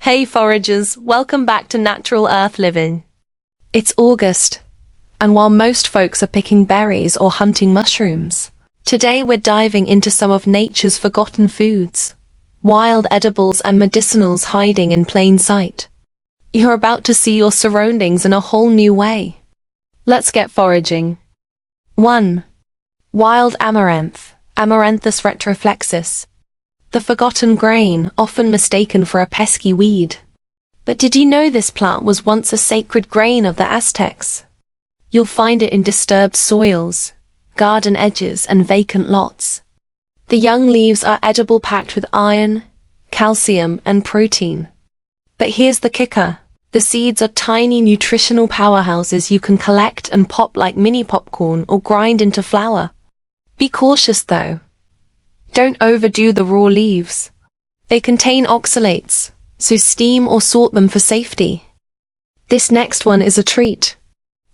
Hey foragers, welcome back to Natural Earth Living. It's August, and while most folks are picking berries or hunting mushrooms, today we're diving into some of nature's forgotten foods, wild edibles and medicinals hiding in plain sight. You're about to see your surroundings in a whole new way. Let's get foraging. 1. Wild amaranth, Amaranthus retroflexus. The forgotten grain, often mistaken for a pesky weed. But did you know this plant was once a sacred grain of the Aztecs? You'll find it in disturbed soils, garden edges, and vacant lots. The young leaves are edible, packed with iron, calcium, and protein. But here's the kicker. The seeds are tiny nutritional powerhouses you can collect and pop like mini popcorn or grind into flour. Be cautious though. Don't overdo the raw leaves. They contain oxalates, so steam or salt them for safety. This next one is a treat.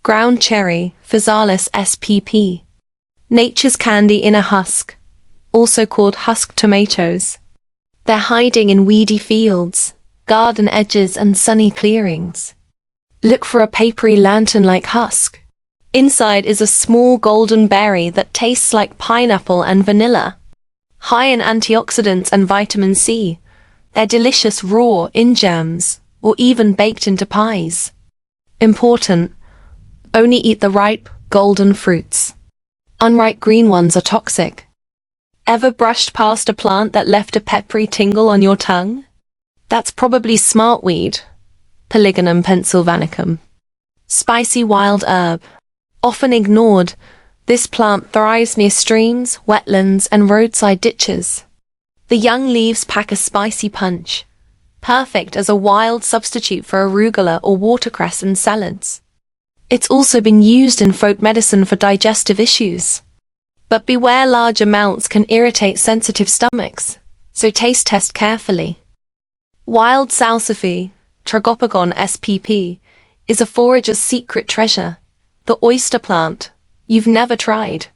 Ground cherry, Physalis spp. Nature's candy in a husk, also called husk tomatoes. They're hiding in weedy fields, garden edges, and sunny clearings. Look for a papery lantern-like husk. Inside is a small golden berry that tastes like pineapple and vanilla. High in antioxidants and vitamin C, they're delicious raw, in jams, or even baked into pies. Important: only eat the ripe, golden fruits. Unripe green ones are toxic. Ever brushed past a plant that left a peppery tingle on your tongue? That's probably smartweed, Polygonum pennsylvanicum. Spicy wild herb. Often ignored, this plant thrives near streams, wetlands, and roadside ditches. The young leaves pack a spicy punch, perfect as a wild substitute for arugula or watercress in salads. It's also been used in folk medicine for digestive issues. But beware, large amounts can irritate sensitive stomachs, so taste test carefully. Wild salsify, Tragopagon spp, is a forager's secret treasure, the oyster plant you've never tried.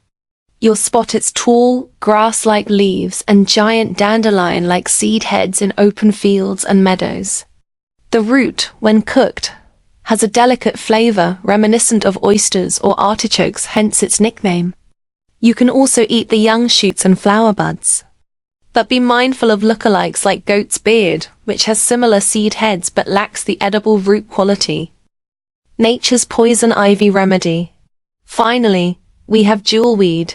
You'll spot its tall, grass-like leaves and giant dandelion-like seed heads in open fields and meadows. The root, when cooked, has a delicate flavor reminiscent of oysters or artichokes, hence its nickname. You can also eat the young shoots and flower buds. But be mindful of lookalikes like goat's beard, which has similar seed heads but lacks the edible root quality. Nature's poison ivy remedy. Finally, we have jewelweed,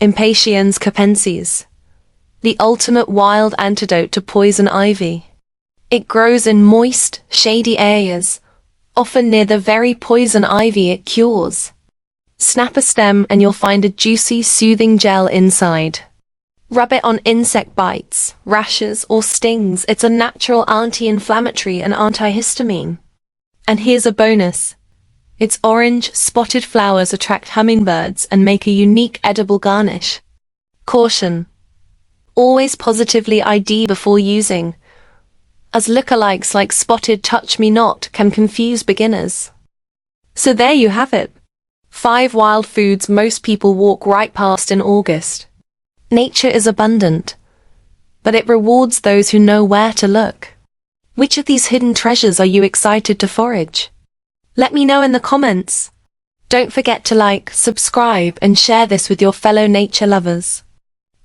Impatiens capensis, the ultimate wild antidote to poison ivy. It grows in moist, shady areas, often near the very poison ivy it cures. Snap a stem and you'll find a juicy, soothing gel inside. Rub it on insect bites, rashes, or stings. It's a natural anti-inflammatory and antihistamine. And here's a bonus. Its orange, spotted flowers attract hummingbirds and make a unique edible garnish. Caution: always positively ID before using, as lookalikes like spotted touch-me-not can confuse beginners. So there you have it. 5 wild foods most people walk right past in August. Nature is abundant, but it rewards those who know where to look. Which of these hidden treasures are you excited to forage? Let me know in the comments. Don't forget to like, subscribe, and share this with your fellow nature lovers.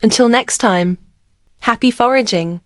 Until next time, happy foraging!